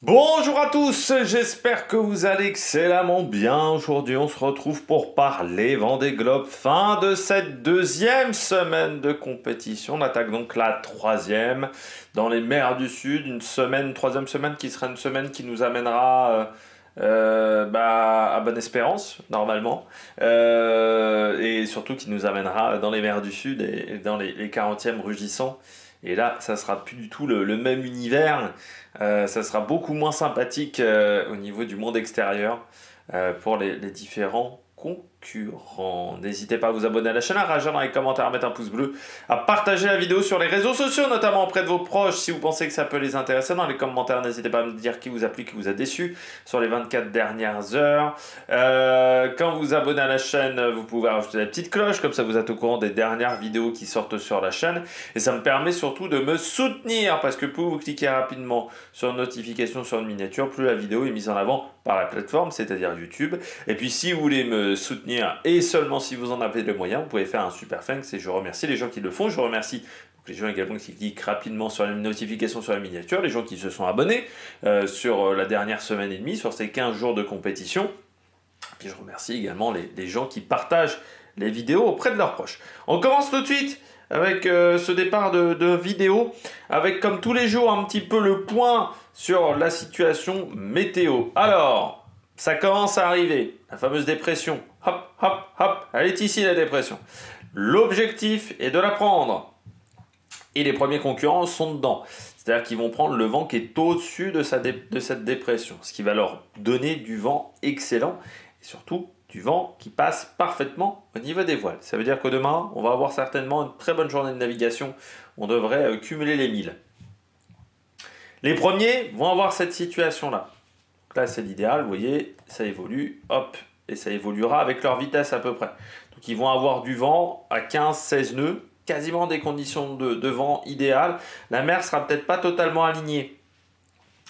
Bonjour à tous, j'espère que vous allez excellemment bien. Aujourd'hui, on se retrouve pour parler Vendée Globe, fin de cette deuxième semaine de compétition. On attaque donc la troisième dans les mers du Sud, troisième semaine qui sera une semaine qui nous amènera à Bonne-Espérance, normalement, et surtout qui nous amènera dans les mers du Sud et dans les 40e rugissants. Et là, ça sera plus du tout le même univers. Ça sera beaucoup moins sympathique au niveau du monde extérieur pour les différents concurrents. N'hésitez pas à vous abonner à la chaîne, à réagir dans les commentaires, à mettre un pouce bleu, à partager la vidéo sur les réseaux sociaux, notamment auprès de vos proches, si vous pensez que ça peut les intéresser. Dans les commentaires, n'hésitez pas à me dire qui vous a plu, qui vous a déçu sur les 24 dernières heures. Quand vous vous abonnez à la chaîne, vous pouvez rajouter la petite cloche, comme ça vous êtes au courant des dernières vidéos qui sortent sur la chaîne. Et ça me permet surtout de me soutenir, parce que plus vous cliquez rapidement sur une notification sur une miniature, plus la vidéo est mise en avant par la plateforme, c'est-à-dire YouTube. Et puis si vous voulez me soutenir, et seulement si vous en avez les moyens, vous pouvez faire un super thanks, et je remercie les gens qui le font. Je remercie les gens également qui cliquent rapidement sur les notifications sur la miniature, les gens qui se sont abonnés sur la dernière semaine et demie, sur ces 15 jours de compétition. Puis je remercie également les gens qui partagent les vidéos auprès de leurs proches. On commence tout de suite avec ce départ de vidéo, avec comme tous les jours un petit peu le point sur la situation météo. Alors, ça commence à arriver, la fameuse dépression. Hop, hop, hop, elle est ici la dépression. L'objectif est de la prendre. Et les premiers concurrents sont dedans. C'est-à-dire qu'ils vont prendre le vent qui est au-dessus de cette dépression, ce qui va leur donner du vent excellent et surtout du vent qui passe parfaitement au niveau des voiles. Ça veut dire que demain, on va avoir certainement une très bonne journée de navigation. On devrait cumuler les milles. Les premiers vont avoir cette situation-là. Là, c'est l'idéal, vous voyez, ça évolue, hop, et ça évoluera avec leur vitesse à peu près. Donc, ils vont avoir du vent à 15-16 nœuds, quasiment des conditions de vent idéales. La mer sera peut-être pas totalement alignée.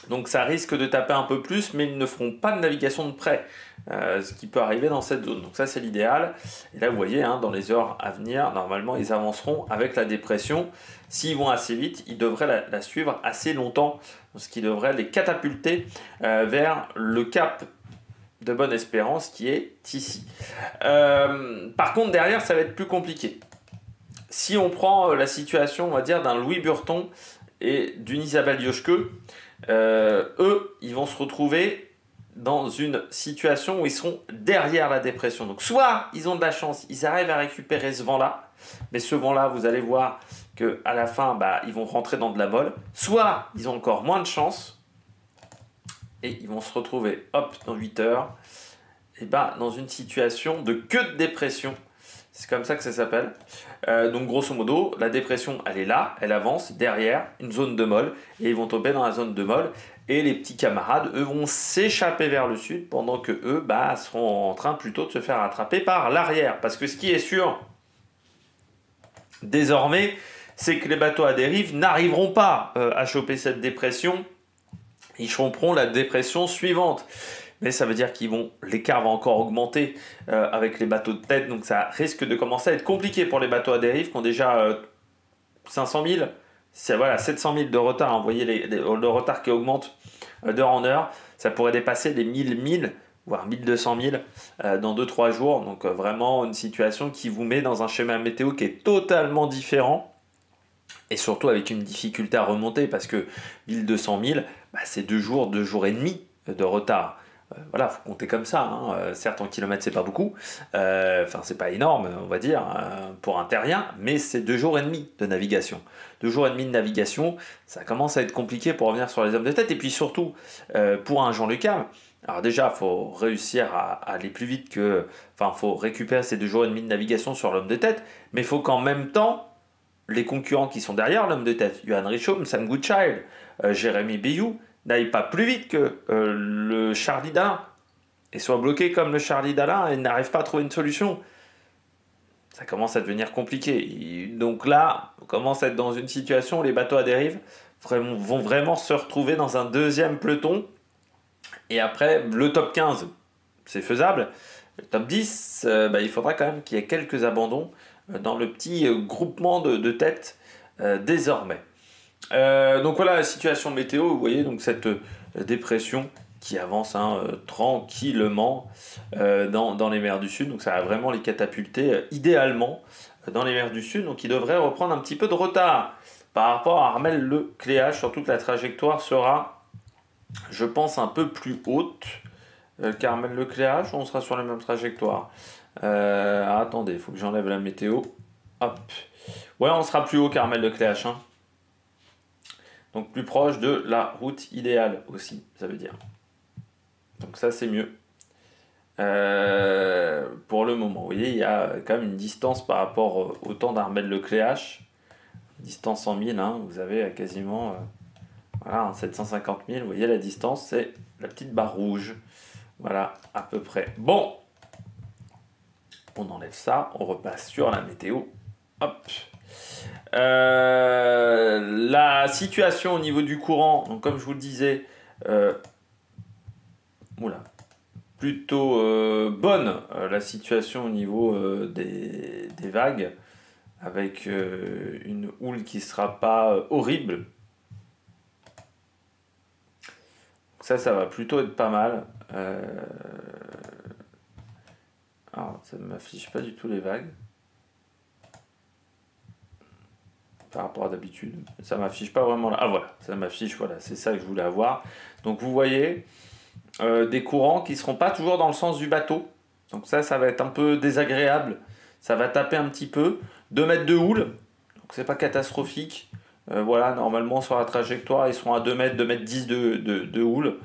Donc ça risque de taper un peu plus, mais ils ne feront pas de navigation de près, ce qui peut arriver dans cette zone. Donc ça c'est l'idéal. Et là vous voyez, dans les heures à venir, normalement ils avanceront avec la dépression. S'ils vont assez vite, ils devraient la suivre assez longtemps, ce qui devrait les catapulter vers le cap de Bonne-Espérance qui est ici. Par contre derrière ça va être plus compliqué. Si on prend la situation, on va dire, d'un Louis Burton et d'une Isabelle Yoshke, eux, ils vont se retrouver dans une situation où ils seront derrière la dépression. Donc soit ils ont de la chance, ils arrivent à récupérer ce vent-là, mais ce vent-là, vous allez voir qu'à la fin, ils vont rentrer dans de la molle. Soit ils ont encore moins de chance, et ils vont se retrouver, hop, dans 8 heures, et dans une situation de queue de dépression. C'est comme ça que ça s'appelle. Donc grosso modo, la dépression, elle est là, elle avance derrière une zone de molle et ils vont tomber dans la zone de molle. Et les petits camarades, eux, vont s'échapper vers le sud pendant que eux seront en train plutôt de se faire attraper par l'arrière. Parce que ce qui est sûr, désormais, c'est que les bateaux à dérive n'arriveront pas à choper cette dépression. Ils choperont la dépression suivante. Mais ça veut dire l'écart va encore augmenter avec les bateaux de tête, donc ça risque de commencer à être compliqué pour les bateaux à dérive qui ont déjà 500 000, 700 000 de retard. Vous voyez le retard qui augmente d'heure en heure, ça pourrait dépasser les 1000, voire 1200 000 dans 2-3 jours. Donc vraiment une situation qui vous met dans un schéma météo qui est totalement différent. Et surtout avec une difficulté à remonter parce que 1200 000, c'est 2 jours et demi de retard. Voilà, faut compter comme ça. Certes, en kilomètres, c'est pas beaucoup. C'est pas énorme, on va dire, pour un terrien, mais c'est 2 jours et demi de navigation. 2 jours et demi de navigation, ça commence à être compliqué pour revenir sur les hommes de tête. Et puis surtout, pour un Jean Le Cam, alors déjà, il faut réussir à aller plus vite que... faut récupérer ces 2 jours et demi de navigation sur l'homme de tête, mais il faut qu'en même temps, les concurrents qui sont derrière l'homme de tête, Johan Richomme, Sam Goodchild, Jérémy Bayou, n'aille pas plus vite que le Charlie d'Alain et soit bloqué comme le Charlie d'Alain et n'arrive pas à trouver une solution. Ça commence à devenir compliqué. Et donc là, on commence à être dans une situation où les bateaux à dérive vont vraiment se retrouver dans un deuxième peloton. Et après, le top 15, c'est faisable. Le top 10, il faudra quand même qu'il y ait quelques abandons dans le petit groupement de tête désormais. Donc voilà la situation météo, vous voyez donc cette dépression qui avance tranquillement dans les mers du Sud. Donc ça va vraiment les catapulter idéalement dans les mers du Sud. Donc ils devraient reprendre un petit peu de retard par rapport à Armel-le-Cléache, surtout que la trajectoire sera, je pense, un peu plus haute qu'Armel-le-Cléache. On sera sur la même trajectoire. Attendez, il faut que j'enlève la météo. Hop. Ouais, on sera plus haut qu'Armel-le-Cléache. Hein. Donc plus proche de la route idéale aussi, ça veut dire. Donc ça, c'est mieux. Pour le moment, vous voyez, il y a quand même une distance par rapport au temps d'Armel-le-Cléache. Distance en 1000, hein, vous avez quasiment voilà, 750 000. Vous voyez la distance, c'est la petite barre rouge. Voilà, à peu près. Bon, on enlève ça, on repasse sur la météo. Hop. La situation au niveau du courant, donc comme je vous le disais, plutôt bonne, la situation au niveau des vagues, avec une houle qui ne sera pas horrible. Donc ça va plutôt être pas mal. Alors, ça ne m'affiche pas du tout les vagues. Par rapport à d'habitude. Ça m'affiche pas vraiment là. Ah voilà, ça m'affiche, voilà, c'est ça que je voulais avoir. Donc vous voyez des courants qui ne seront pas toujours dans le sens du bateau. Donc ça va être un peu désagréable. Ça va taper un petit peu. 2 mètres de houle, donc c'est pas catastrophique. Voilà, normalement sur la trajectoire, ils seront à 2 mètres, 2 mètres 10 de houle.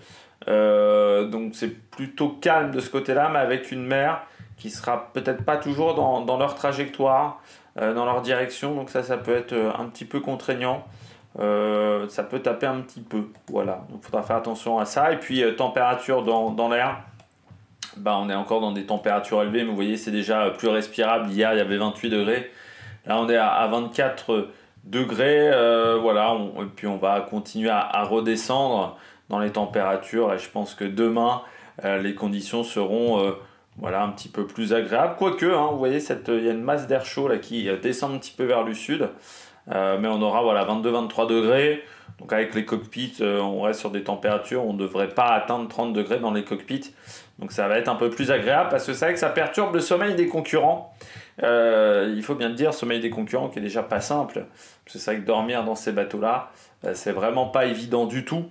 Donc c'est plutôt calme de ce côté-là, mais avec une mer qui sera peut-être pas toujours dans leur trajectoire, dans leur direction. Donc ça peut être un petit peu contraignant. Ça peut taper un petit peu. Voilà, donc il faudra faire attention à ça. Et puis température dans l'air. On est encore dans des températures élevées, mais vous voyez, c'est déjà plus respirable. Hier, il y avait 28 degrés. Là, on est à 24 degrés. Voilà, et puis on va continuer à redescendre dans les températures. Et je pense que demain, les conditions seront un petit peu plus agréables. Quoique, hein, vous voyez, il y a une masse d'air chaud là, qui descend un petit peu vers le sud. Mais on aura 22-23 degrés. Donc avec les cockpits, on reste sur des températures, on ne devrait pas atteindre 30 degrés dans les cockpits. Donc ça va être un peu plus agréable parce que c'est vrai que ça perturbe le sommeil des concurrents. Il faut bien le dire, sommeil des concurrents qui est déjà pas simple. Parce que c'est vrai que dormir dans ces bateaux-là, c'est vraiment pas évident du tout.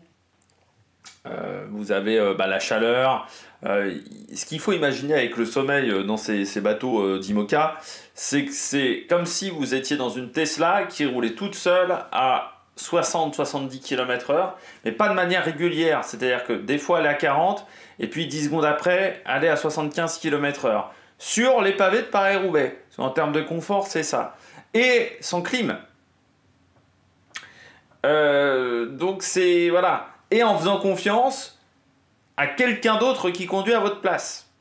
Vous avez la chaleur. Ce qu'il faut imaginer avec le sommeil dans ces bateaux d'IMOCA, c'est que c'est comme si vous étiez dans une Tesla qui roulait toute seule à 60-70 km/h, mais pas de manière régulière. C'est-à-dire que des fois elle est à 40, et puis 10 secondes après, elle est à 75 km/h. Sur les pavés de Paris-Roubaix. En termes de confort, c'est ça. Et sans clim. Donc c'est... Voilà. Et en faisant confiance à quelqu'un d'autre qui conduit à votre place.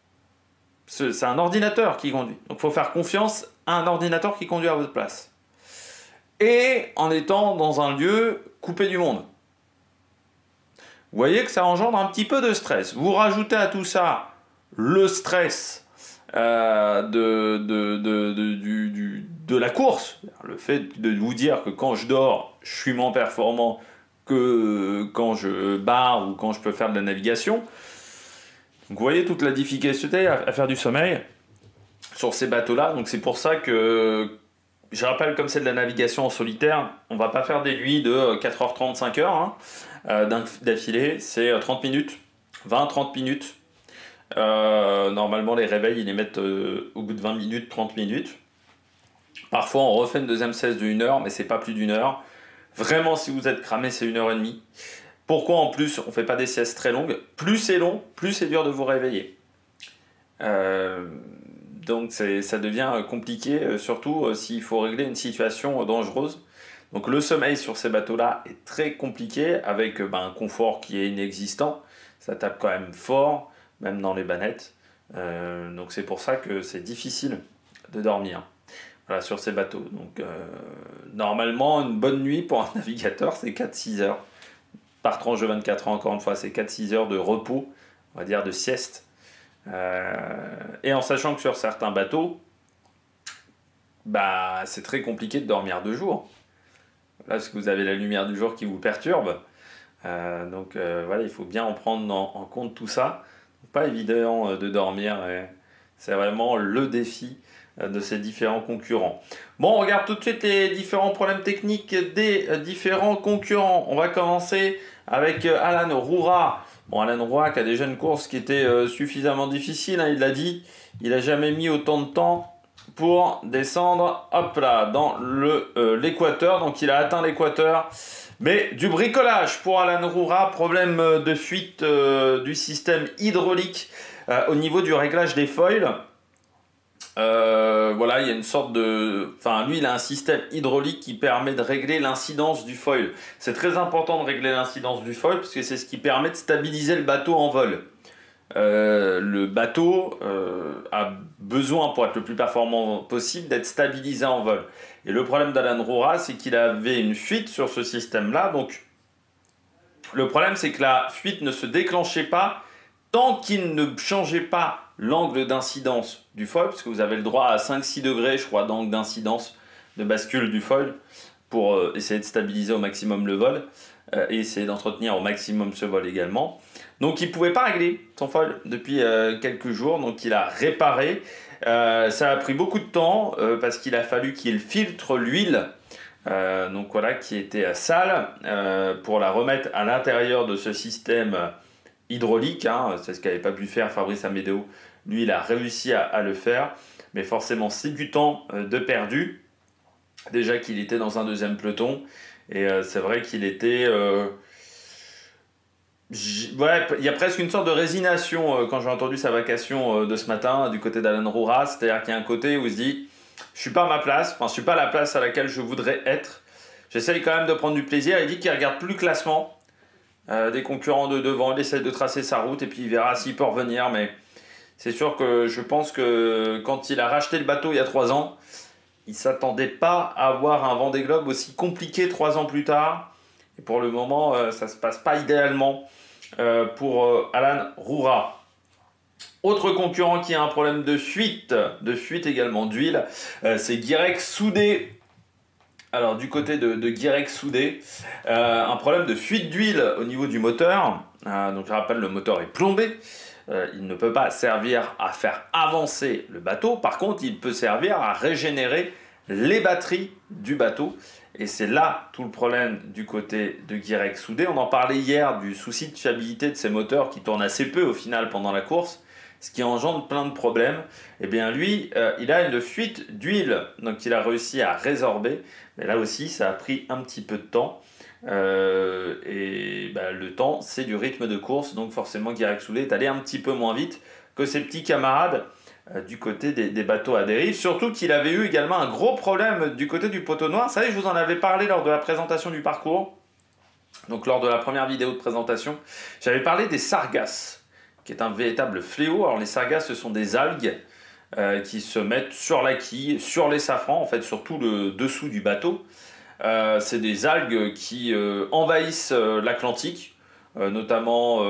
C'est un ordinateur qui conduit. Donc il faut faire confiance à un ordinateur qui conduit à votre place. Et en étant dans un lieu coupé du monde. Vous voyez que ça engendre un petit peu de stress. Vous rajoutez à tout ça le stress de la course. Le fait de vous dire que quand je dors, je suis moins performant que quand je barre ou quand je peux faire de la navigation. Donc vous voyez toute la difficulté à faire du sommeil sur ces bateaux-là. Donc c'est pour ça que je rappelle, comme c'est de la navigation en solitaire, on ne va pas faire des nuits de 4h30, 5h d'affilée. C'est 30 minutes, 20-30 minutes. Normalement les réveils ils les mettent au bout de 20 minutes, 30 minutes. Parfois on refait une deuxième sieste de 1 heure, mais c'est pas plus d'1 heure. Vraiment, si vous êtes cramé, c'est 1h30. Pourquoi en plus on ne fait pas des siestes très longues? Plus c'est long, plus c'est dur de vous réveiller. Donc ça devient compliqué, surtout s'il faut régler une situation dangereuse. Donc le sommeil sur ces bateaux-là est très compliqué, avec un confort qui est inexistant. Ça tape quand même fort, même dans les bannettes. Donc c'est pour ça que c'est difficile de dormir. Voilà, sur ces bateaux. Donc, normalement, une bonne nuit pour un navigateur, c'est 4-6 heures. Par tranche de 24 heures, encore une fois, c'est 4-6 heures de repos, on va dire de sieste. Et en sachant que sur certains bateaux, c'est très compliqué de dormir de jour. Là, parce que vous avez la lumière du jour qui vous perturbe. Voilà, il faut bien en prendre en compte tout ça. Pas évident de dormir, c'est vraiment le défi de ces différents concurrents. Bon, on regarde tout de suite les différents problèmes techniques des différents concurrents. On va commencer avec Alan Roura. Bon, Alan Roura qui a déjà une course qui était suffisamment difficile, hein, il l'a dit. Il n'a jamais mis autant de temps pour descendre, hop là, dans l'équateur. Donc il a atteint l'équateur. Mais du bricolage pour Alan Roura, problème de fuite du système hydraulique au niveau du réglage des foils. Voilà, il y a une sorte de... Enfin, lui, il a un système hydraulique qui permet de régler l'incidence du foil. C'est très important de régler l'incidence du foil parce que c'est ce qui permet de stabiliser le bateau en vol. Le bateau a besoin, pour être le plus performant possible, d'être stabilisé en vol. Et le problème d'Alan Roura, c'est qu'il avait une fuite sur ce système-là. Donc, le problème, c'est que la fuite ne se déclenchait pas tant qu'il ne changeait pas l'angle d'incidence du foil, parce que vous avez le droit à 5-6 degrés, je crois, d'angle d'incidence de bascule du foil pour essayer de stabiliser au maximum le vol et essayer d'entretenir au maximum ce vol également. Donc, il ne pouvait pas régler son foil depuis quelques jours, donc il a réparé. Ça a pris beaucoup de temps parce qu'il a fallu qu'il filtre l'huile donc voilà, qui était sale pour la remettre à l'intérieur de ce système hydraulique, hein. C'est ce qu'avait pas pu faire Fabrice Amédéo. Lui, il a réussi à le faire, mais forcément c'est du temps de perdu. Déjà qu'il était dans un deuxième peloton, et c'est vrai qu'il était... Ouais, il y a presque une sorte de résignation quand j'ai entendu sa vacation de ce matin du côté d'Alan Roura. C'est-à-dire qu'il y a un côté où il se dit je suis pas à ma place, enfin je suis pas à la place à laquelle je voudrais être. J'essaye quand même de prendre du plaisir. Il dit qu'il regarde plus le classement des concurrents de devant. Il essaie de tracer sa route et puis il verra s'il peut revenir. Mais c'est sûr que je pense que quand il a racheté le bateau il y a 3 ans, il s'attendait pas à avoir un Vendée Globe aussi compliqué 3 ans plus tard. Et pour le moment, ça se passe pas idéalement pour Alan Roura. Autre concurrent qui a un problème de fuite également d'huile, c'est Guirec Soudé. Alors du côté de Guirec Soudé, un problème de fuite d'huile au niveau du moteur. Donc je rappelle, le moteur est plombé. Il ne peut pas servir à faire avancer le bateau. Par contre, il peut servir à régénérer les batteries du bateau. Et c'est là tout le problème du côté de Guirec Soudé. On en parlait hier du souci de fiabilité de ces moteurs qui tournent assez peu au final pendant la course, ce qui engendre plein de problèmes. Et bien lui, il a une fuite d'huile, donc il a réussi à résorber. Mais là aussi, ça a pris un petit peu de temps. Le temps, c'est du rythme de course. Donc forcément, Guirec Soudé est allé un petit peu moins vite que ses petits camarades du côté des bateaux à dérive, surtout qu'il avait eu également un gros problème du côté du poteau noir. Vous savez, je vous en avais parlé lors de la présentation du parcours, donc lors de la première vidéo de présentation, j'avais parlé des sargasses, qui est un véritable fléau. Alors les sargasses, ce sont des algues qui se mettent sur la quille, sur les safrans, en fait sur tout le dessous du bateau. C'est des algues qui envahissent l'Atlantique, notamment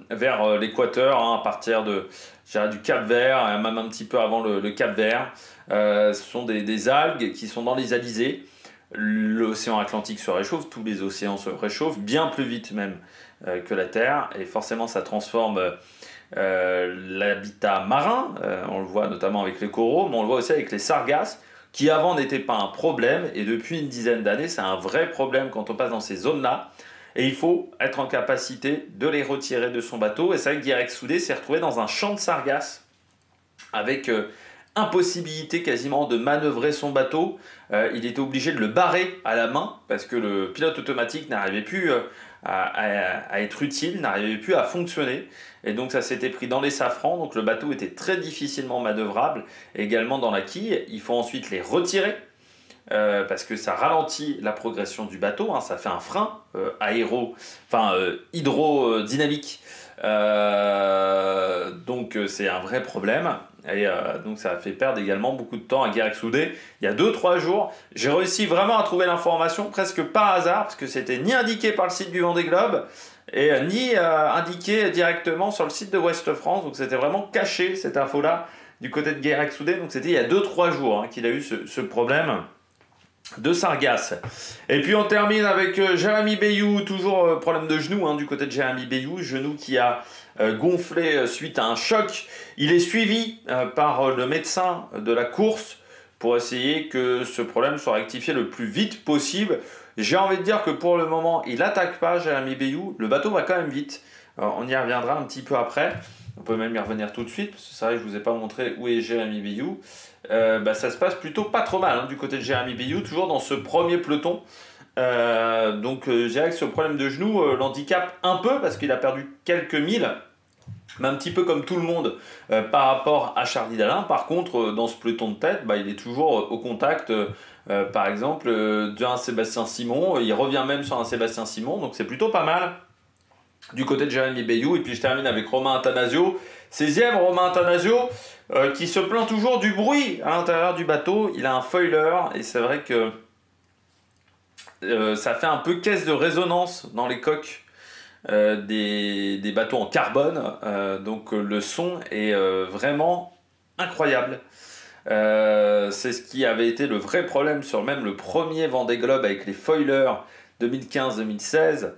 vers l'équateur, hein, à partir du Cap-Vert, même un petit peu avant le Cap-Vert. Ce sont des algues qui sont dans les alizés. L'océan Atlantique se réchauffe, tous les océans se réchauffent, bien plus vite même que la Terre, et forcément ça transforme l'habitat marin. On le voit notamment avec les coraux, mais on le voit aussi avec les sargasses, qui avant n'étaient pas un problème, et depuis une dizaine d'années, c'est un vrai problème quand on passe dans ces zones-là. Et il faut être en capacité de les retirer de son bateau. Et c'est vrai que Guirec Soudé s'est retrouvé dans un champ de sargasses avec impossibilité quasiment de manœuvrer son bateau. Il était obligé de le barrer à la main parce que le pilote automatique n'arrivait plus à être utile, n'arrivait plus à fonctionner. Et donc ça s'était pris dans les safrans. Donc le bateau était très difficilement manœuvrable. Et également dans la quille, il faut ensuite les retirer. Parce que ça ralentit la progression du bateau, hein, ça fait un frein hydrodynamique, donc c'est un vrai problème, et donc ça a fait perdre également beaucoup de temps à Guirec Soudé. Il y a 2-3 jours, j'ai réussi vraiment à trouver l'information presque par hasard, parce que c'était ni indiqué par le site du Vendée Globe, et ni indiqué directement sur le site de Ouest France, donc c'était vraiment caché cette info-là du côté de Guirec Soudé. Donc c'était il y a 2-3 jours hein, qu'il a eu ce problème. de Sargasses. Et puis on termine avec Jérémy Bayou, toujours problème de genou du côté de Jérémy Bayou, genou qui a gonflé suite à un choc. Il est suivi par le médecin de la course pour essayer que ce problème soit rectifié le plus vite possible. J'ai envie de dire que pour le moment, il n'attaque pas Jérémy Bayou. Le bateau va quand même vite. Alors, on y reviendra un petit peu après. On peut même y revenir tout de suite, parce que c'est vrai que je ne vous ai pas montré où est Jérémy Bayou. Ça se passe plutôt pas trop mal du côté de Jérémy Bayou, toujours dans ce premier peloton. Donc je dirais que ce problème de genou l'handicape un peu, parce qu'il a perdu quelques milles, mais un petit peu comme tout le monde par rapport à Charlie Dalin. Par contre, dans ce peloton de tête, il est toujours au contact, par exemple, d'un Sébastien Simon. Il revient même sur un Sébastien Simon, donc c'est plutôt pas mal du côté de Jérémy Bayou. Et puis je termine avec Romain Attanasio, 16e Romain Attanasio, qui se plaint toujours du bruit à l'intérieur du bateau. Il a un foiler, et c'est vrai que ça fait un peu caisse de résonance dans les coques des bateaux en carbone, donc le son est vraiment incroyable. C'est ce qui avait été le vrai problème sur même le premier Vendée Globe avec les foilers 2015-2016,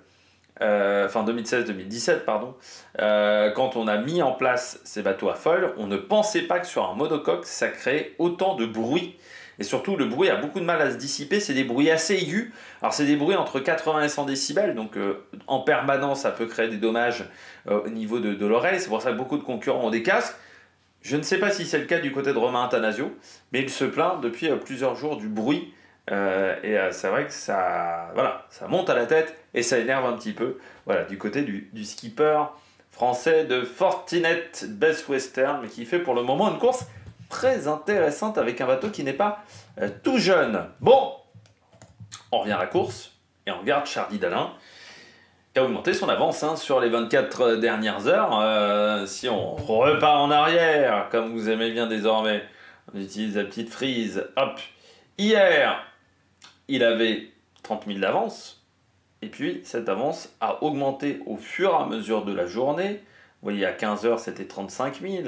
enfin 2016-2017 pardon, quand on a mis en place ces bateaux à foil, on ne pensait pas que sur un monocoque ça créait autant de bruit. Et surtout, le bruit a beaucoup de mal à se dissiper. C'est des bruits assez aigus. Alors, c'est des bruits entre 80 et 100 décibels. Donc, en permanence, ça peut créer des dommages au niveau de l'oreille. C'est pour ça que beaucoup de concurrents ont des casques. Je ne sais pas si c'est le cas du côté de Romain Attanasio, mais il se plaint depuis plusieurs jours du bruit. C'est vrai que ça monte à la tête et ça énerve un petit peu. Voilà, du côté du skipper français de Fortinet Best Western, mais qui fait pour le moment une course très intéressante avec un bateau qui n'est pas tout jeune. Bon, on revient à la course et on regarde Charlie Dalin qui a augmenté son avance sur les 24 dernières heures. Si on repart en arrière, comme vous aimez bien désormais, on utilise la petite frise. Hop, hier, il avait 30 000 d'avance. Et puis, cette avance a augmenté au fur et à mesure de la journée. Vous voyez, à 15 heures, c'était 35 000.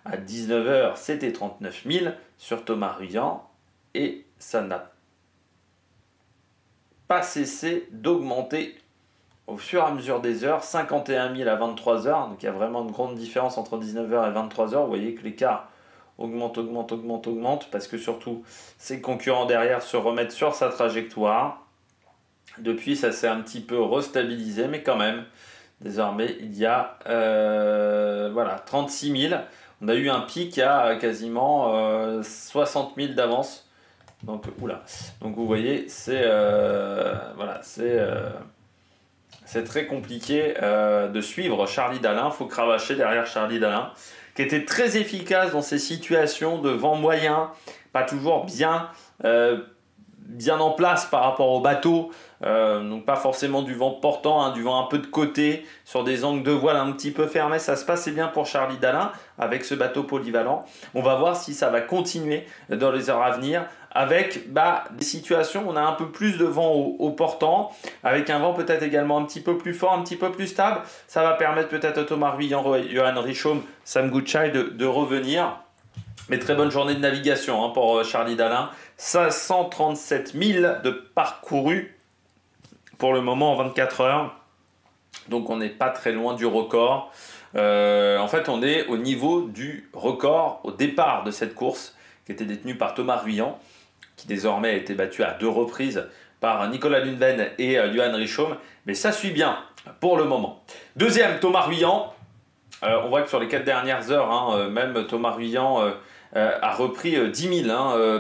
À 19 heures, c'était 39 000 sur Thomas Ruyant. Et ça n'a pas cessé d'augmenter au fur et à mesure des heures. 51 000 à 23 heures. Donc, il y a vraiment une grande différence entre 19 heures et 23 heures. Vous voyez que l'écart augmente. Parce que surtout, ses concurrents derrière se remettent sur sa trajectoire. Depuis, ça s'est un petit peu restabilisé. Mais quand même, désormais, il y a 36 000. On a eu un pic à quasiment 60 000 d'avance. Donc vous voyez, c'est très compliqué de suivre Charlie Dalin. Il faut cravacher derrière Charlie Dalin, qui était très efficace dans ces situations de vent moyen, pas toujours bien en place par rapport au bateau. Donc pas forcément du vent portant, du vent un peu de côté, sur des angles de voile un petit peu fermés. Ça se passait bien pour Charlie Dalin avec ce bateau polyvalent. On va voir si ça va continuer dans les heures à venir avec des situations où on a un peu plus de vent au portant, avec un vent peut-être également un petit peu plus fort, un petit peu plus stable. Ça va permettre peut-être à Thomas Ruyant, Johan Richomme, Sam Gutschei de revenir. Mais très bonne journée de navigation pour Charlie Dalin. 537 000 de parcourus pour le moment en 24 heures. Donc on n'est pas très loin du record. En fait, on est au niveau du record au départ de cette course qui était détenue par Thomas Ruyant, qui désormais a été battu à 2 reprises par Nicolas Lundven et Johan Richomme. Mais ça suit bien pour le moment. Deuxième, Thomas Ruyant. On voit que sur les 4 dernières heures, même Thomas Ruyant a repris 10 000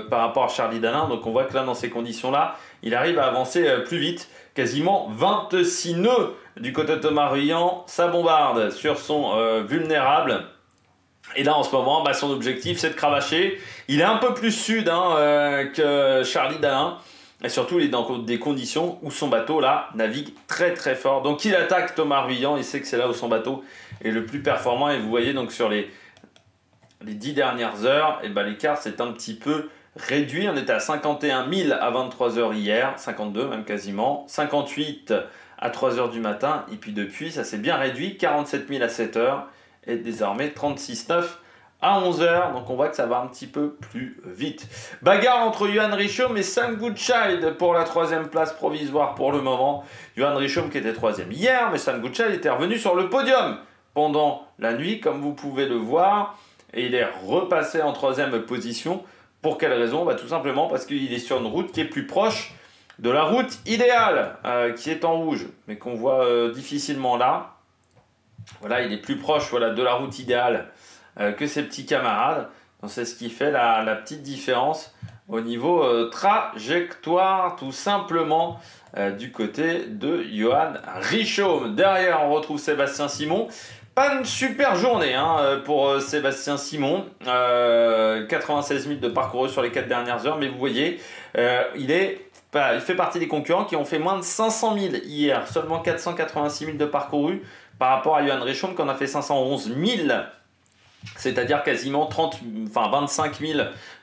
par rapport à Charlie Dalin. Donc on voit que là, dans ces conditions-là, il arrive à avancer plus vite. Quasiment 26 nœuds du côté de Thomas Ruyant. Ça bombarde sur son vulnérable. Et là, en ce moment, son objectif, c'est de cravacher. Il est un peu plus sud que Charlie Dalin. Et surtout, il est dans des conditions où son bateau, là, navigue très très fort. Donc, il attaque Thomas Ruyant. Il sait que c'est là où son bateau est le plus performant. Et vous voyez, donc, sur les 10 dernières heures, l'écart s'est un petit peu réduit. On était à 51 000 à 23 heures hier. 52 même quasiment. 58 à 3 heures du matin. Et puis depuis, ça s'est bien réduit. 47 000 à 7 heures. Et désormais 36,9 à 11 h, donc on voit que ça va un petit peu plus vite. Bagarre entre Yuan Richomme et Sam Goodchild pour la 3e place provisoire pour le moment. Yuan Richomme qui était 3e hier, mais Sam Goodchild était revenu sur le podium pendant la nuit, comme vous pouvez le voir, et il est repassé en 3e position. Pour quelle raison? Tout simplement parce qu'il est sur une route qui est plus proche de la route idéale, qui est en rouge, mais qu'on voit difficilement là. Voilà, il est plus proche de la route idéale que ses petits camarades. Donc c'est ce qui fait la petite différence au niveau trajectoire, tout simplement, du côté de Yuan Richomme. Derrière, on retrouve Sébastien Simon. Pas une super journée pour Sébastien Simon. 96 000 de parcouru sur les 4 dernières heures, mais vous voyez, il fait partie des concurrents qui ont fait moins de 500 000 hier. Seulement 486 000 de parcouru par rapport à Yuan Richomme, qu'on a fait 511 000. C'est-à-dire quasiment 25 000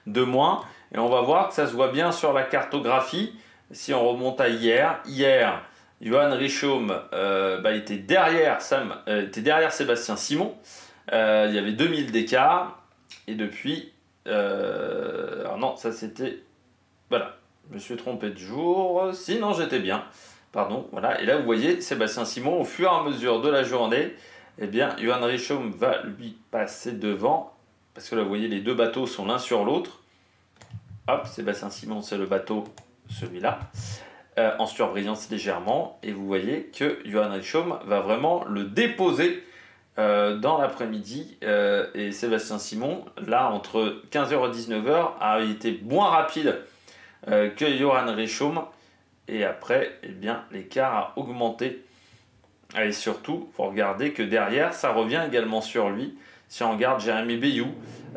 de moins. Et on va voir que ça se voit bien sur la cartographie. Si on remonte à hier, Yuan Richomme était derrière Sébastien Simon. Il y avait 2000 d'écart. Et depuis... alors non, ça c'était... Voilà, je me suis trompé de jour. Sinon, j'étais bien. Pardon, voilà. Et là, vous voyez, Sébastien Simon, au fur et à mesure de la journée, eh bien, Yuan Richomme va lui passer devant. Parce que là, vous voyez, les deux bateaux sont l'un sur l'autre. Hop, Sébastien Simon, c'est le bateau, celui-là. En surbrillance légèrement, et vous voyez que Yuan Richomme va vraiment le déposer dans l'après-midi, et Sébastien Simon, là, entre 15 h et 19 h, a été moins rapide que Yuan Richomme, et après, eh bien, l'écart a augmenté. Et surtout, il faut regarder que derrière, ça revient également sur lui. Si on regarde Jérémy Bayou,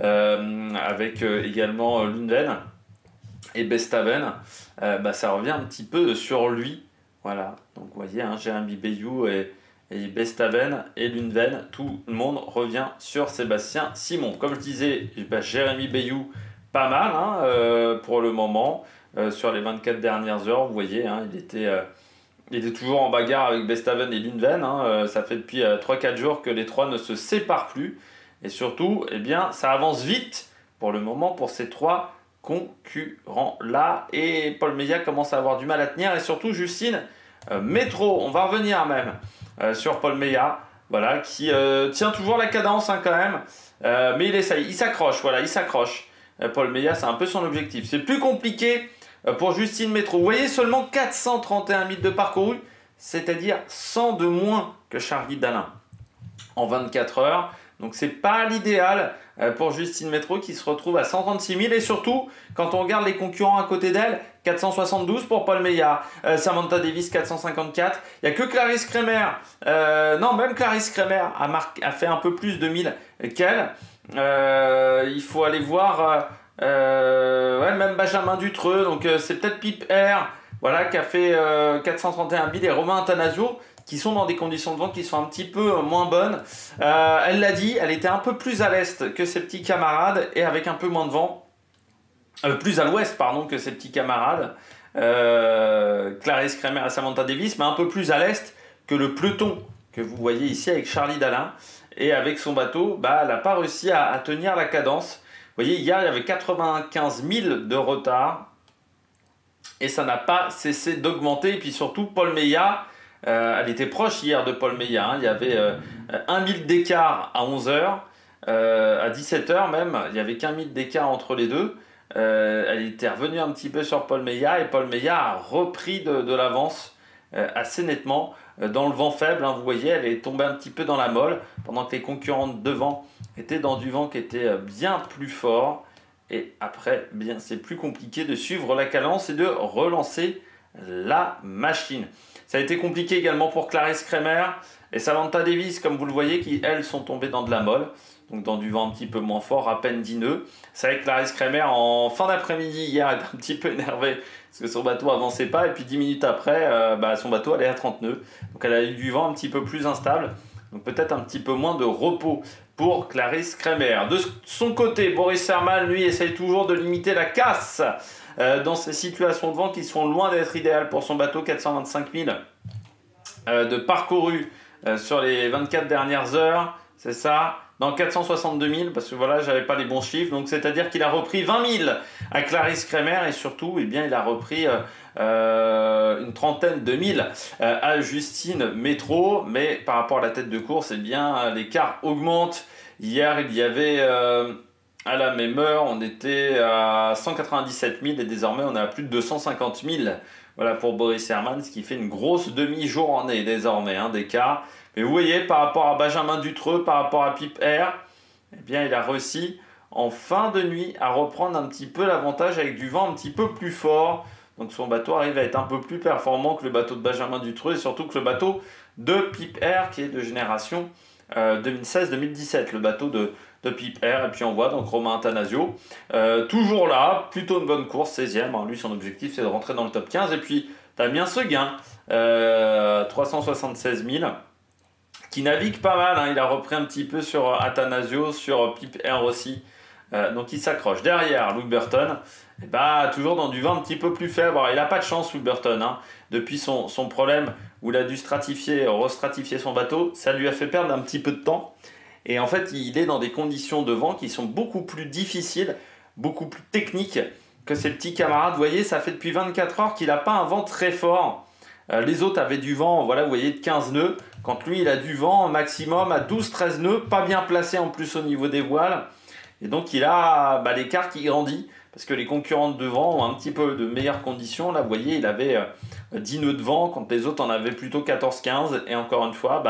avec également Lundven et Bestaven, ça revient un petit peu sur lui. Voilà, donc vous voyez, Jérémy Bayou et Bestaven et Lundven, tout le monde revient sur Sébastien Simon. Comme je disais, Jérémy Bayou, pas mal pour le moment. Sur les 24 dernières heures, vous voyez, il était toujours en bagarre avec Bestaven et Lundven. Ça fait depuis 3-4 jours que les trois ne se séparent plus. Et surtout, eh bien, ça avance vite pour le moment pour ces trois concurrents-là. Et Paul Meillat commence à avoir du mal à tenir. Et surtout, Justine Métro. On va revenir même sur Paul Meillat. Voilà, qui tient toujours la cadence quand même. Mais il essaye, il s'accroche. Voilà, il s'accroche. Paul Meillat, c'est un peu son objectif. C'est plus compliqué pour Justine Métro. Vous voyez, seulement 431 000 de parcouru, c'est-à-dire 100 de moins que Charlie Dalin en 24 heures. Donc c'est pas l'idéal pour Justine Métro qui se retrouve à 136 000. Et surtout, quand on regarde les concurrents à côté d'elle, 472 pour Paul Meillat, Samantha Davis 454. Il n'y a que Clarisse Kremer. Non, même Clarisse Kremer a fait un peu plus de 1000 qu'elle. Il faut aller voir même Benjamin Dutreux, donc c'est peut-être Pip Air, voilà, qui a fait 431 000, et Romain Attanasio, qui sont dans des conditions de vent qui sont un petit peu moins bonnes. Elle l'a dit, elle était un peu plus à l'est que ses petits camarades et avec un peu moins de vent. Plus à l'ouest, pardon, que ses petits camarades. Clarisse Kremer et Samantha Davis, mais un peu plus à l'est que le peloton que vous voyez ici avec Charlie Dalin. Et avec son bateau, elle n'a pas réussi à tenir la cadence. Vous voyez, hier, il y avait 95 000 de retard. Et ça n'a pas cessé d'augmenter. Et puis surtout, Paul Meillat, elle était proche hier de Paul Meillat. Il y avait 1 000 d'écart à 11 h. À 17 h même, il n'y avait qu'un 1000 d'écart entre les deux. Elle était revenue un petit peu sur Paul Meillat. Et Paul Meillat a repris de l'avance assez nettement. Dans le vent faible, vous voyez, elle est tombée un petit peu dans la molle, pendant que les concurrentes devant étaient dans du vent qui était bien plus fort. Et après, bien, c'est plus compliqué de suivre la cadence et de relancer la machine. Ça a été compliqué également pour Clarisse Kremer et Samantha Davis, comme vous le voyez, qui, elles, sont tombées dans de la molle. Donc dans du vent un petit peu moins fort, à peine dineux. C'est vrai que Clarisse Kremer, en fin d'après-midi, hier, était un petit peu énervée parce que son bateau avançait pas. Et puis 10 minutes après, son bateau allait à 30 nœuds. Donc elle a eu du vent un petit peu plus instable. Donc peut-être un petit peu moins de repos pour Clarisse Kremer. De son côté, Boris Herman, lui, essaye toujours de limiter la casse dans ces situations de vent qui sont loin d'être idéales pour son bateau. 425 000 de parcouru sur les 24 dernières heures. c'est ça, dans 462 000, parce que voilà, j'avais pas les bons chiffres, donc c'est-à-dire qu'il a repris 20 000 à Clarisse Kremer, et surtout, eh bien, il a repris une trentaine de mille à Justine Métro, mais par rapport à la tête de course, eh bien, l'écart augmente. Hier, il y avait, à la même heure, on était à 197 000, et désormais, on est à plus de 250 000. Voilà pour Boris Herrmann, ce qui fait une grosse demi-journée désormais d'écart. Mais vous voyez, par rapport à Benjamin Dutreux, par rapport à Pipe Air, eh bien, il a réussi en fin de nuit à reprendre un petit peu l'avantage avec du vent un petit peu plus fort. Donc son bateau arrive à être un peu plus performant que le bateau de Benjamin Dutreux et surtout que le bateau de Pipe Air qui est de génération 2016-2017, le bateau de Pipe Air. Et puis on voit donc Romain Attanasio, toujours là, plutôt une bonne course, 16e. Lui, son objectif, c'est de rentrer dans le top 15. Et puis Damien Seguin, 376 000. Qui navigue pas mal, il a repris un petit peu sur Attanasio, sur Pipe Air aussi, donc il s'accroche. Derrière, Louis Burton, et toujours dans du vent un petit peu plus faible. Alors, il n'a pas de chance, Louis Burton, depuis son problème où il a dû restratifier son bateau, ça lui a fait perdre un petit peu de temps. Et en fait, il est dans des conditions de vent qui sont beaucoup plus difficiles, beaucoup plus techniques que ses petits camarades. Vous voyez, ça fait depuis 24 heures qu'il n'a pas un vent très fort. Les autres avaient du vent, voilà, vous voyez, de 15 nœuds. Quand lui, il a du vent maximum à 12-13 nœuds, pas bien placé en plus au niveau des voiles. Et donc, il a l'écart qui grandit, parce que les concurrents de devant ont un petit peu de meilleures conditions. Là, vous voyez, il avait 10 nœuds de vent, quand les autres en avaient plutôt 14-15. Et encore une fois,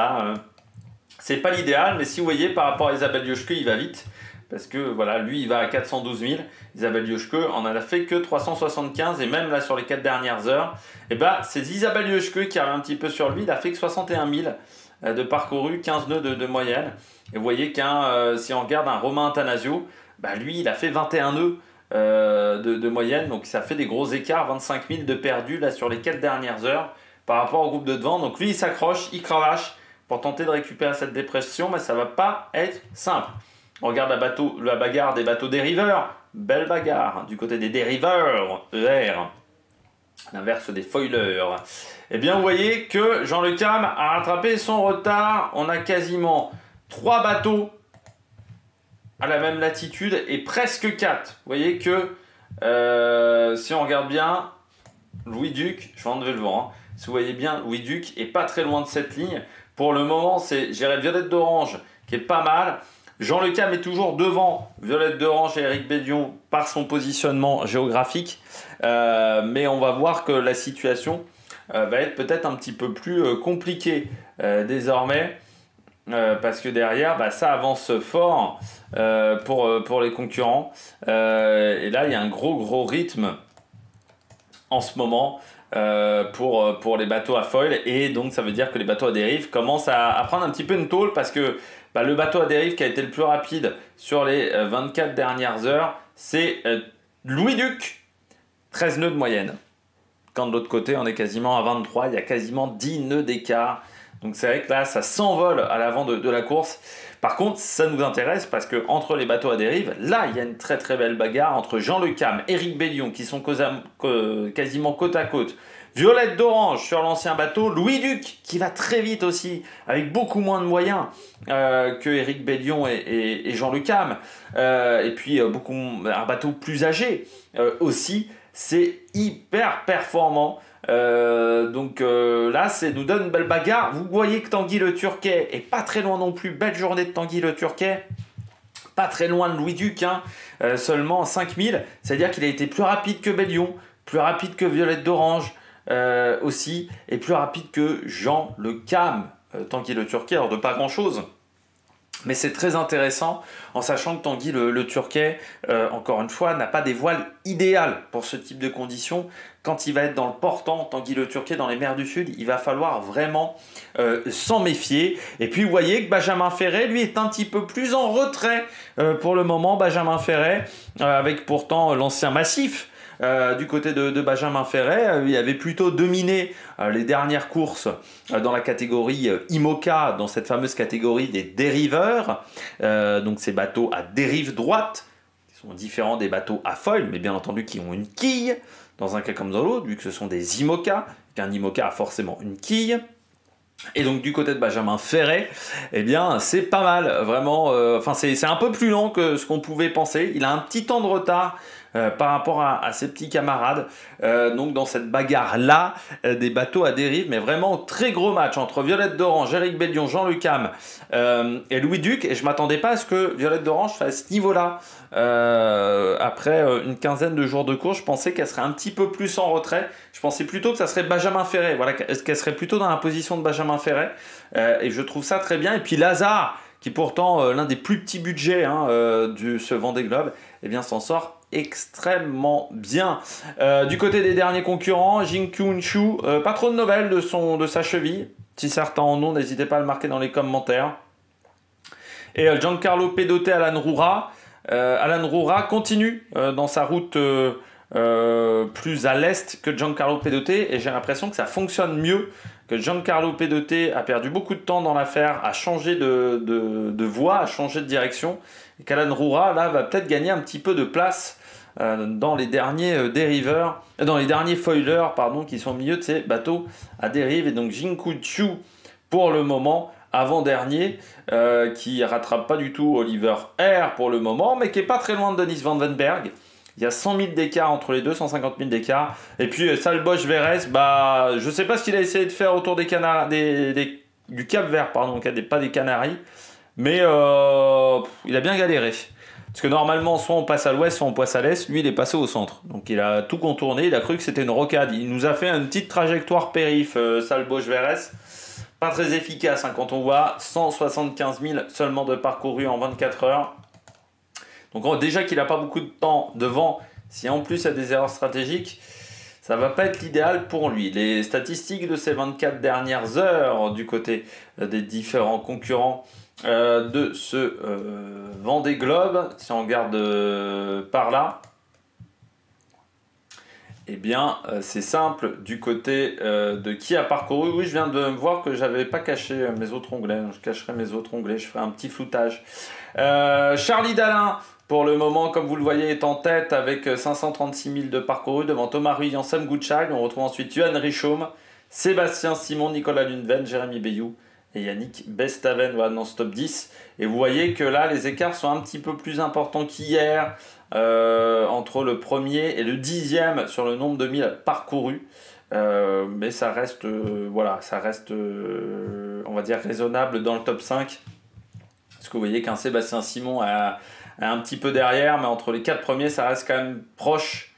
c'est pas l'idéal, mais si vous voyez, par rapport à Isabelle Yoshke, il va vite. Parce que voilà, lui, il va à 412 000. Isabelle Yoshke en a fait que 375. Et même là, sur les 4 dernières heures, c'est Isabelle Yoshke qui arrive un petit peu sur lui. Il a fait que 61 000 de parcouru, 15 nœuds de moyenne. Et vous voyez si on regarde un Romain Attanasio, lui, il a fait 21 nœuds de moyenne. Donc ça fait des gros écarts, 25 000 de perdus là, sur les 4 dernières heures par rapport au groupe de devant. Donc lui, il s'accroche, il cravache pour tenter de récupérer cette dépression. Mais ça ne va pas être simple. On regarde la bagarre des bateaux dériveurs. Belle bagarre du côté des dériveurs, ER, l'inverse des foilers. Eh bien, vous voyez que Jean Le Cam a rattrapé son retard. On a quasiment 3 bateaux à la même latitude et presque 4. Vous voyez que si on regarde bien, Louis Duc, je vais enlever le vent. Si vous voyez bien, Louis Duc est pas très loin de cette ligne. Pour le moment, c'est Violette d'Orange qui est pas mal. Jean Le Cam est toujours devant Violette d'Orange et Éric Bédion par son positionnement géographique. Mais on va voir que la situation va être peut-être un petit peu plus compliquée désormais. Parce que derrière, ça avance fort pour les concurrents. Et là, il y a un gros rythme en ce moment pour les bateaux à foil. Et donc, ça veut dire que les bateaux à dérive commencent à prendre un petit peu une tôle parce que le bateau à dérive qui a été le plus rapide sur les 24 dernières heures, c'est Louis Duc, 13 nœuds de moyenne. Quand de l'autre côté, on est quasiment à 23, il y a quasiment 10 nœuds d'écart. Donc c'est vrai que là, ça s'envole à l'avant de la course. Par contre, ça nous intéresse parce que entre les bateaux à dérive, là, il y a une très très belle bagarre entre Jean Le Cam, Éric Bédion, qui sont quasiment côte à côte. Violette d'Orange sur l'ancien bateau, Louis Duc qui va très vite aussi, avec beaucoup moins de moyens que Éric Bédion et Jean Le Cam. Et puis un bateau plus âgé aussi, c'est hyper performant. Là, ça nous donne une belle bagarre. Vous voyez que Tanguy Le Turquet est pas très loin non plus. Belle journée de Tanguy Le Turquet. Pas très loin de Louis Duc, seulement 5000. C'est-à-dire qu'il a été plus rapide que Bédion, plus rapide que Violette d'Orange aussi, et plus rapide que Jean Le Cam. Tanguy Le Turquet, alors de pas grand-chose. Mais c'est très intéressant en sachant que Tanguy le Turquet, encore une fois, n'a pas des voiles idéales pour ce type de conditions. Quand il va être dans le portant, Tanguy le Turquet dans les mers du Sud, il va falloir vraiment s'en méfier. Et puis vous voyez que Benjamin Ferret, lui, est un petit peu plus en retrait pour le moment. Benjamin Ferret, avec pourtant l'ancien massif. Du côté de Benjamin Ferret, il avait plutôt dominé les dernières courses dans la catégorie IMOCA, dans cette fameuse catégorie des dériveurs, donc ces bateaux à dérive droite, qui sont différents des bateaux à foil, mais bien entendu qui ont une quille, dans un cas comme dans l'autre, vu que ce sont des IMOCA, qu'un IMOCA a forcément une quille. Et donc du côté de Benjamin Ferré, eh bien c'est pas mal, vraiment. Enfin c'est un peu plus lent que ce qu'on pouvait penser. Il a un petit temps de retard par rapport à ses petits camarades. Donc dans cette bagarre-là, des bateaux à dérive, mais vraiment très gros match entre Violette d'Orange, Éric Bellion, Jean-Luc Ham et Louis Duc. Et je m'attendais pas à ce que Violette d'Orange fasse ce niveau-là. Après une quinzaine de jours de course, je pensais qu'elle serait un petit peu plus en retrait. Je pensais plutôt que ça serait Benjamin Ferré. Voilà, qu'elle serait plutôt dans la position de Benjamin Ferré. Et je trouve ça très bien. Et puis Lazare, qui est pourtant l'un des plus petits budgets de ce Vendée Globe, eh bien s'en sort extrêmement bien. Du côté des derniers concurrents, Jin Kyun Chu, pas trop de nouvelles de sa cheville. Si certains en ont, n'hésitez pas à le marquer dans les commentaires. Et Giancarlo Pedote, Alan Roura. Alan Roura continue dans sa route plus à l'est que Giancarlo Pedote, et j'ai l'impression que ça fonctionne mieux, que Giancarlo Pedote a perdu beaucoup de temps dans l'affaire, a changé de voie, a changé de direction, et qu'Alan Roura là va peut-être gagner un petit peu de place dans les derniers dériveurs, dans les derniers foilers pardon, qui sont au milieu de ces bateaux à dérive. Et donc Jinku Chu pour le moment avant-dernier, qui rattrape pas du tout Oliver Air pour le moment, mais qui est pas très loin de Dennis Van Venberg. Il y a 100 000 d'écart entre les deux, 150 000 d'écart. Et puis Salbosch Verres, bah, je sais pas ce qu'il a essayé de faire autour des du Cap Vert, pardon, pas des Canaries, mais il a bien galéré. Parce que normalement, soit on passe à l'ouest, soit on passe à l'est. Lui, il est passé au centre. Donc il a tout contourné, il a cru que c'était une rocade. Il nous a fait une petite trajectoire périph, Salbosch Verres. Pas très efficace hein, quand on voit 175 000 seulement de parcouru en 24 heures. Donc déjà qu'il n'a pas beaucoup de temps devant, si en plus il y a des erreurs stratégiques, ça va pas être l'idéal pour lui. Les statistiques de ces 24 dernières heures du côté des différents concurrents de ce Vendée Globe, si on regarde par là, eh bien c'est simple, du côté de qui a parcouru. Oui, je viens de voir que j'avais pas caché mes autres onglets, je cacherai mes autres onglets, je ferai un petit floutage. Charlie Dalin, pour le moment, comme vous le voyez, est en tête avec 536 000 de parcouru devant Thomas Ruyant, Sam Gouchag. On retrouve ensuite Johan Richaume, Sébastien Simon, Nicolas Luneven, Jérémy Bayou et Yannick Bestaven, voilà, dans ce top 10. Et vous voyez que là, les écarts sont un petit peu plus importants qu'hier entre le premier et le 10e sur le nombre de milles parcourus. Mais ça reste, voilà, ça reste on va dire, raisonnable dans le top 5. Parce que vous voyez qu'un Sébastien Simon a un petit peu derrière, mais entre les 4 premiers, ça reste quand même proche.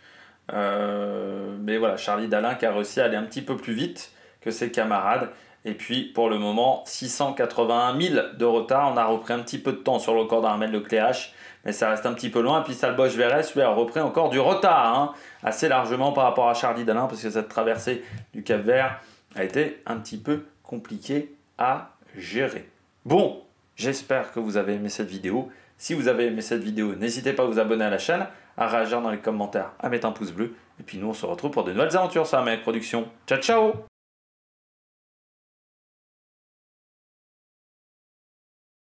Mais voilà, Charlie Dalin qui a réussi à aller un petit peu plus vite que ses camarades. Et puis, pour le moment, 681 000 de retard. On a repris un petit peu de temps sur le record d'Armel Lecléache, mais ça reste un petit peu loin. Et puis, Salbosch Verres, lui, a repris encore du retard, hein, assez largement par rapport à Charlie Dalin, parce que cette traversée du Cap Vert a été un petit peu compliquée à gérer. Bon, j'espère que vous avez aimé cette vidéo. Si vous avez aimé cette vidéo, n'hésitez pas à vous abonner à la chaîne, à réagir dans les commentaires, à mettre un pouce bleu. Et puis nous, on se retrouve pour de nouvelles aventures sur Amérique Production. Ciao, ciao!